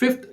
5th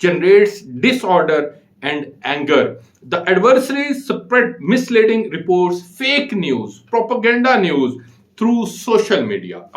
generates disorder and anger. The adversaries spread misleading reports, fake news, propaganda news through social media.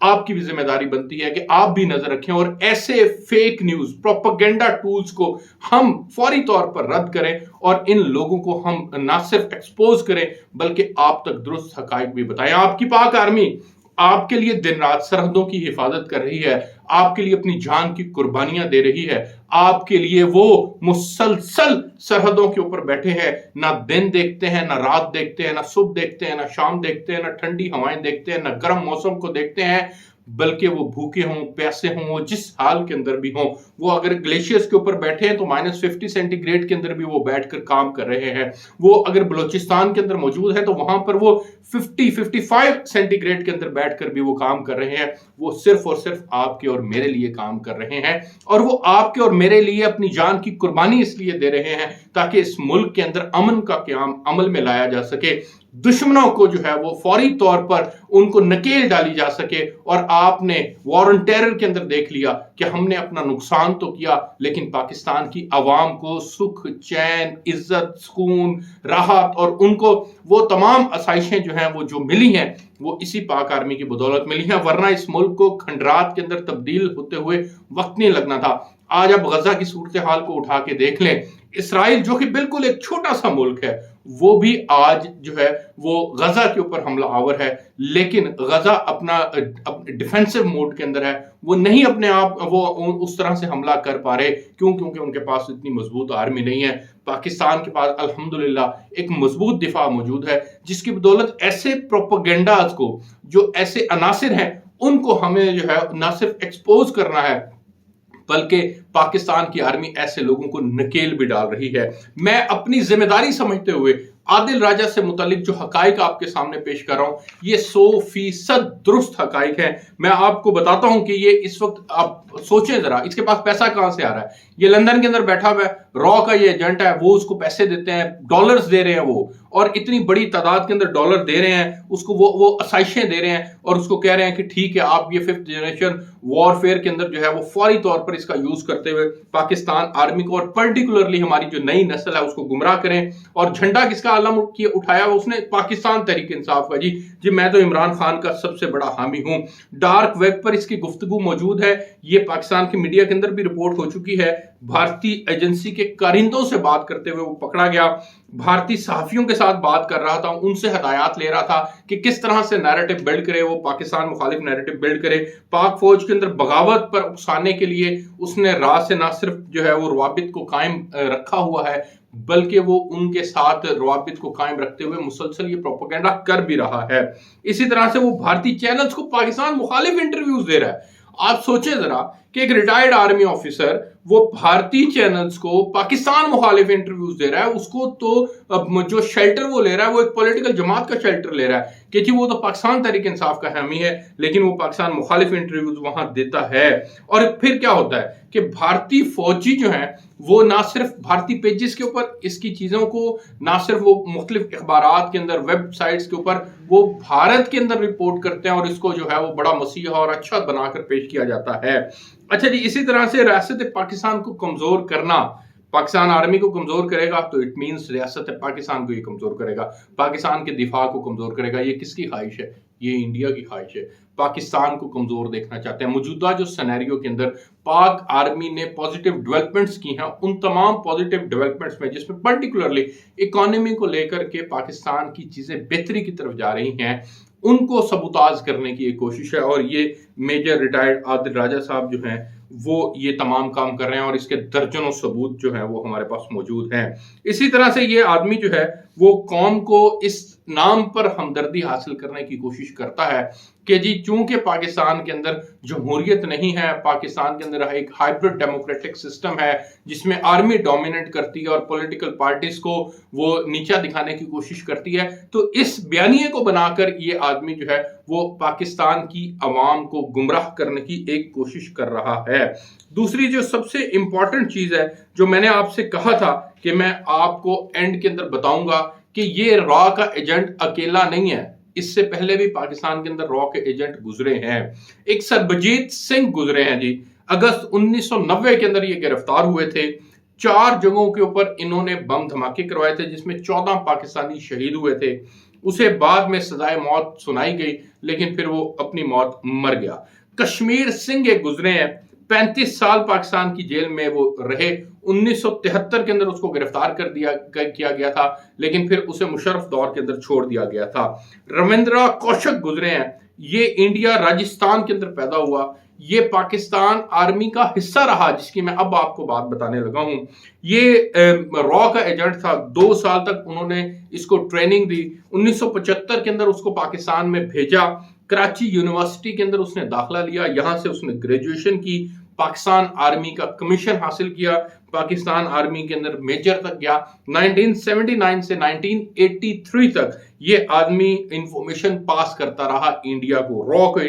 آپ کی بھی ذمہ داری بنتی ہے کہ آپ بھی نظر رکھیں اور ایسے فیک نیوز پروپیگنڈا ٹولز کو ہم فوری طور پر رد کریں اور ان لوگوں کو ہم نہ صرف ایکسپوز کریں بلکہ آپ تک درست حقائق بھی بتائیں۔ آپ کی پاک آرمی آپ کے لیے دن رات سرحدوں کی حفاظت کر رہی ہے، آپ کے لیے اپنی جان کی قربانیاں دے رہی ہے، آپ کے لیے وہ مسلسل سرحدوں کے اوپر بیٹھے ہیں، نہ دن دیکھتے ہیں، نہ رات دیکھتے ہیں، نہ صبح دیکھتے ہیں، نہ شام دیکھتے ہیں، نہ ٹھنڈی ہوائیں دیکھتے ہیں، نہ گرم موسم کو دیکھتے ہیں، بلکہ وہ بھوکے ہوں، پیاسے ہوں، وہ جس حال کے اندر بھی ہوں، وہ اگر گلیشیئرز کے اوپر بیٹھے ہیں تو -50 سینٹی گریڈ کے اندر بھی وہ بیٹھ کر کام کر رہے ہیں، وہ اگر بلوچستان کے اندر موجود ہے تو وہاں پر وہ 55 سینٹی گریڈ کے اندر بیٹھ کر بھی وہ کام کر رہے ہیں، وہ صرف اور صرف آپ کے اور میرے لیے کام کر رہے ہیں، اور وہ آپ کے اور میرے لیے اپنی جان کی قربانی اس لیے دے رہے ہیں تاکہ اس ملک کے اندر امن کا قیام عمل میں لایا جا سکے، دشمنوں کو جو ہے وہ فوری طور پر ان کو نکیل ڈالی جا سکے۔ اور آپ نے وار آن ٹیرر کے اندر دیکھ لیا کہ ہم نے اپنا نقصان تو کیا لیکن پاکستان کی عوام کو سکھ، چین، عزت، سکون، راحت اور ان کو وہ تمام آسائشیں جو ہیں وہ جو ملی ہیں وہ اسی پاک آرمی کی بدولت ملی ہیں، ورنہ اس ملک کو کھنڈرات کے اندر تبدیل ہوتے ہوئے وقت نہیں لگنا تھا۔ آج آپ غزہ کی صورتحال کو اٹھا کے دیکھ لیں، اسرائیل جو کہ بالکل ایک چھوٹا سا ملک ہے وہ بھی آج جو ہے وہ غزہ کے اوپر حملہ آور ہے، لیکن غزہ اپنا ڈیفینسو موڈ کے اندر ہے، وہ نہیں اپنے آپ وہ اس طرح سے حملہ کر پا رہے، کیونکہ ان کے پاس اتنی مضبوط آرمی نہیں ہے۔ پاکستان کے پاس الحمدللہ ایک مضبوط دفاع موجود ہے جس کی بدولت ایسے پروپیگنڈاز کو جو ایسے عناصر ہیں ان کو ہمیں جو ہے نہ صرف ایکسپوز کرنا ہے بلکہ پاکستان کی آرمی ایسے لوگوں کو نکیل بھی ڈال رہی ہے۔ میں اپنی ذمہ داری سمجھتے ہوئے عادل راجہ سے متعلق جو حقائق آپ کے سامنے پیش کر رہا ہوں یہ 100% درست حقائق ہیں۔ میں آپ کو بتاتا ہوں کہ یہ اس وقت آپ سوچیں ذرا، اس کے پاس پیسہ کہاں سے آ رہا ہے؟ یہ لندن کے اندر بیٹھا ہوا ہے، را کا یہ ایجنٹ ہے، وہ اس کو پیسے دیتے ہیں، ڈالرز دے رہے ہیں وہ، اور اتنی بڑی تعداد کے اندر ڈالر دے رہے ہیں اس کو، وہ آسائشیں دے رہے ہیں اور اس کو کہہ رہے ہیں کہ ٹھیک ہے آپ یہ 5th جنریشن وار فیئر کے اندر جو ہے وہ فوری طور پر اس کا یوز کرتے ہوئے پاکستان آرمی کو اور پرٹیکولرلی ہماری جو نئی نسل ہے اس کو گمراہ کریں۔ اور جھنڈا کس کا علم اٹھایا اس نے؟ پاکستان تحریک انصاف کا۔ جی میں تو عمران خان کا سب سے بڑا حامی ہوں۔ ڈارک ویب پر اس کی گفتگو موجود ہے، یہ پاکستان کی میڈیا کے اندر بھی رپورٹ ہو چکی ہے۔ بھارتی ایجنسی کے کارندوں سے بات کرتے ہوئے وہ پکڑا گیا، بھارتی صحافیوں کے ساتھ بات کر رہا تھا، ان سے ہدایات لے رہا تھا کہ کس طرح سے نیریٹو بلڈ کرے، وہ پاکستان مخالف نیریٹو بلڈ کرے، پاک فوج کے اندر بغاوت پر اکسانے کے لیے اس نے راہ سے نہ صرف جو ہے وہ روابط کو قائم رکھا ہوا ہے بلکہ وہ ان کے ساتھ روابط کو قائم رکھتے ہوئے مسلسل یہ پروپیگنڈا کر بھی رہا ہے۔ اسی طرح سے وہ بھارتی چینلز کو پاکستان مخالف انٹرویوز دے رہا ہے۔ آپ سوچیں ذرا کہ ایک ریٹائرڈ آرمی آفیسر وہ بھارتی چینلز کو پاکستان مخالف انٹرویوز دے رہا ہے، اس کو تو جو شیلٹر وہ لے رہا ہے وہ ایک پولیٹیکل جماعت کا شیلٹر لے رہا ہے کہ جی وہ تو پاکستان تحریک انصاف کا حامی ہے، لیکن وہ پاکستان مخالف انٹرویوز وہاں دیتا ہے۔ اور پھر کیا ہوتا ہے کہ بھارتی فوجی جو ہیں وہ نہ صرف بھارتی پیجز کے اوپر اس کی چیزوں کو، نہ صرف وہ مختلف اخبارات کے اندر، ویب سائٹس کے اوپر وہ بھارت کے اندر رپورٹ کرتے ہیں اور اس کو جو ہے وہ بڑا مسیحا اور اچھا بنا کر پیش کیا جاتا ہے۔ اچھا جی، اسی طرح سے ریاست پاکستان کو کمزور کرنا، پاکستان آرمی کو کمزور کرے گا تو اٹ مینس ریاست پاکستان کو یہ کمزور کرے گا، پاکستان کے دفاع کو کمزور کرے گا۔ یہ کس کی خواہش ہے؟ یہ انڈیا کی خواہش ہے۔ پاکستان کو کمزور دیکھنا چاہتے ہیں۔ موجودہ جو سینیریو کے اندر پاک آرمی نے پازیٹیو ڈیولپمنٹس کی ہیں، ان تمام پازیٹیو ڈیولپمنٹس میں جس میں پرٹیکولرلی اکانومی کو لے کر کے پاکستان کی چیزیں بہتری کی طرف جا رہی ہیں، ان کو سبوتاژ کرنے کی ایک کوشش ہے، اور یہ میجر ریٹائرڈ عادل راجہ صاحب جو ہیں وہ یہ تمام کام کر رہے ہیں اور اس کے درجنوں ثبوت جو ہیں وہ ہمارے پاس موجود ہیں۔ اسی طرح سے یہ آدمی جو ہے وہ قوم کو اس نام پر ہمدردی حاصل کرنے کی کوشش کرتا ہے کہ جی چونکہ پاکستان کے اندر جمہوریت نہیں ہے، پاکستان کے اندر ایک ہائبرڈ ڈیموکریٹک سسٹم ہے جس میں آرمی ڈومیننٹ کرتی ہے اور پولیٹیکل پارٹیز کو وہ نیچا دکھانے کی کوشش کرتی ہے، تو اس بیانیے کو بنا کر یہ آدمی جو ہے وہ پاکستان کی عوام کو گمراہ کرنے کی ایک کوشش کر رہا ہے۔ دوسری جو سب سے امپورٹنٹ چیز ہے جو میں نے آپ سے کہا تھا کہ میں آپ کو اینڈ کے اندر بتاؤں گا کہ یہ را کا ایجنٹ اکیلا نہیں ہے، اس سے پہلے بھی پاکستان کے اندر را کے ایجنٹ گزرے ہیں۔ ایک سربجیت سنگھ گزرے ہیں جی، اگست 1990 کے اندر یہ گرفتار ہوئے تھے۔ 4 جگہوں کے اوپر انہوں نے بم دھماکے کروائے تھے جس میں 14 پاکستانی شہید ہوئے تھے۔ اسے بعد میں سزائے موت سنائی گئی لیکن پھر وہ اپنی موت مر گیا۔ کشمیر سنگھ ایک گزرے ہیں، 35 سال پاکستان کی جیل میں وہ رہے۔ 1973 کے اندر اس کو گرفتار کیا گیا تھا لیکن پھر اسے مشرف دور کے اندر چھوڑ دیا گیا تھا۔ رویندرا کوشک گزرے ہیں، یہ انڈیا راجستھان کے اندر پیدا ہوا، یہ پاکستان آرمی کا حصہ رہا جس کی میں اب آپ کو بات بتانے لگا ہوں۔ یہ را کا ایجنٹ تھا، 2 سال تک انہوں نے اس کو ٹریننگ دی۔ 1975 کے اندر اس کو پاکستان میں بھیجا، کراچی یونیورسٹی کے اندر اس نے داخلہ لیا، یہاں سے اس نے گریجویشن کی، پاکستان آرمی کا کمیشن حاصل کیا، پاکستان آرمی کے اندر میجر تک گیا۔ 1979 سے 1983 تک یہ آدمی انفارمیشن پاس کرتا رہا انڈیا کو، را کو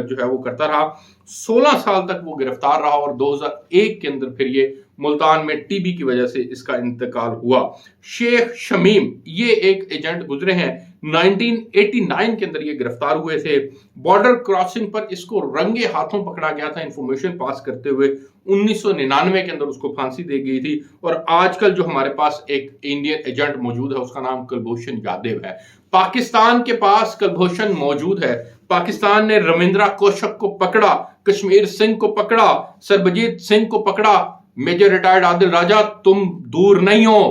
جو ہے وہ کرتا رہا۔ 16 سال تک وہ گرفتار رہا اور 2001 کے اندر پھر یہ ملتان میں ٹی بی کی وجہ سے اس کا انتقال ہوا۔ شیخ شمیم یہ ایک ایجنٹ گزرے ہیں، 1989 کے اندر یہ گرفتار ہوئے تھے۔ بارڈر کراسنگ پر اس کو رنگے ہاتھوں پکڑا گیا تھا انفارمیشن پاس کرتے ہوئے۔ 1999 کے اندر اس کو پھانسی دی گئی تھی اور آج کل جو ہمارے پاس ایک انڈین ایجنٹ موجود ہے اس کا نام کلبھوشن یادیو ہے۔ پاکستان کے پاس کلبھوشن موجود ہے۔ پاکستان نے رویندرا کوشک کو پکڑا، کشمیر سنگھ کو پکڑا، سربجیت سنگھ کو پکڑا۔ میجر ریٹائرڈ عادل راجہ، تم دور نہیں ہو،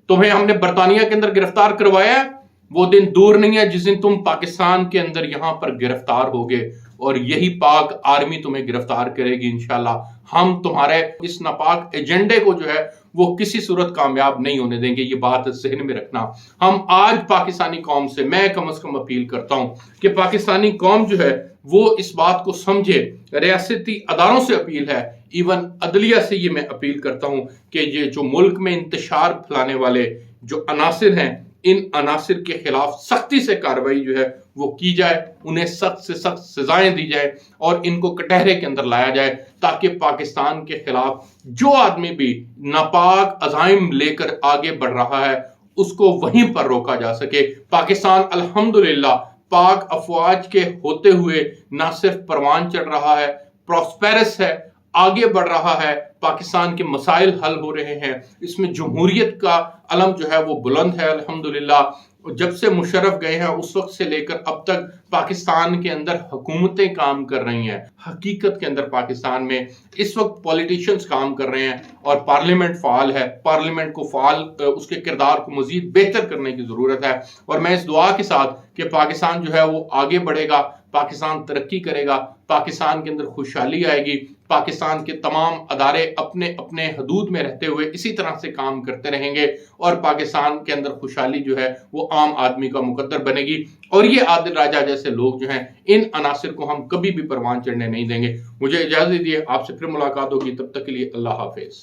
تمہیں ہم نے برطانیہ کے اندر گرفتار کروایا ہے، وہ دن دور نہیں ہے جس دن تم پاکستان کے اندر یہاں پر گرفتار ہوگے اور یہی پاک آرمی تمہیں گرفتار کرے گی انشاءاللہ۔ ہم تمہارے اس ناپاک ایجنڈے کو جو ہے وہ کسی صورت کامیاب نہیں ہونے دیں گے، یہ بات ذہن میں رکھنا۔ ہم آج پاکستانی قوم سے میں کم از کم اپیل کرتا ہوں کہ پاکستانی قوم جو ہے وہ اس بات کو سمجھے، ریاستی اداروں سے اپیل ہے، ایون عدلیہ سے یہ میں اپیل کرتا ہوں کہ یہ جو ملک میں انتشار پھیلانے والے جو عناصر ہیں، ان عناصر کے خلاف سختی سے کارروائی جو ہے وہ کی جائے، انہیں سخت سے سخت سزائیں دی جائے اور ان کو کٹہرے کے اندر لایا جائے تاکہ پاکستان کے خلاف جو آدمی بھی ناپاک عزائم لے کر آگے بڑھ رہا ہے اس کو وہیں پر روکا جا سکے۔ پاکستان الحمدللہ پاک افواج کے ہوتے ہوئے نہ صرف پروان چڑھ رہا ہے، پراسپیرس ہے، آگے بڑھ رہا ہے، پاکستان کے مسائل حل ہو رہے ہیں، اس میں جمہوریت کا علم جو ہے وہ بلند ہے الحمدللہ۔ جب سے مشرف گئے ہیں اس وقت سے لے کر اب تک پاکستان کے اندر حکومتیں کام کر رہی ہیں، حقیقت کے اندر پاکستان میں اس وقت پولیٹیشنز کام کر رہے ہیں اور پارلیمنٹ فعال ہے۔ پارلیمنٹ کو فعال، اس کے کردار کو مزید بہتر کرنے کی ضرورت ہے اور میں اس دعا کے ساتھ کہ پاکستان جو ہے وہ آگے بڑھے گا، پاکستان ترقی کرے گا، پاکستان کے اندر خوشحالی آئے گی، پاکستان کے تمام ادارے اپنے اپنے حدود میں رہتے ہوئے اسی طرح سے کام کرتے رہیں گے اور پاکستان کے اندر خوشحالی جو ہے وہ عام آدمی کا مقدر بنے گی اور یہ عادل راجہ جیسے لوگ جو ہیں ان عناصر کو ہم کبھی بھی پروان چڑھنے نہیں دیں گے۔ مجھے اجازت دیجیے، آپ سے پھر ملاقات ہوگی، تب تک کے لیے اللہ حافظ۔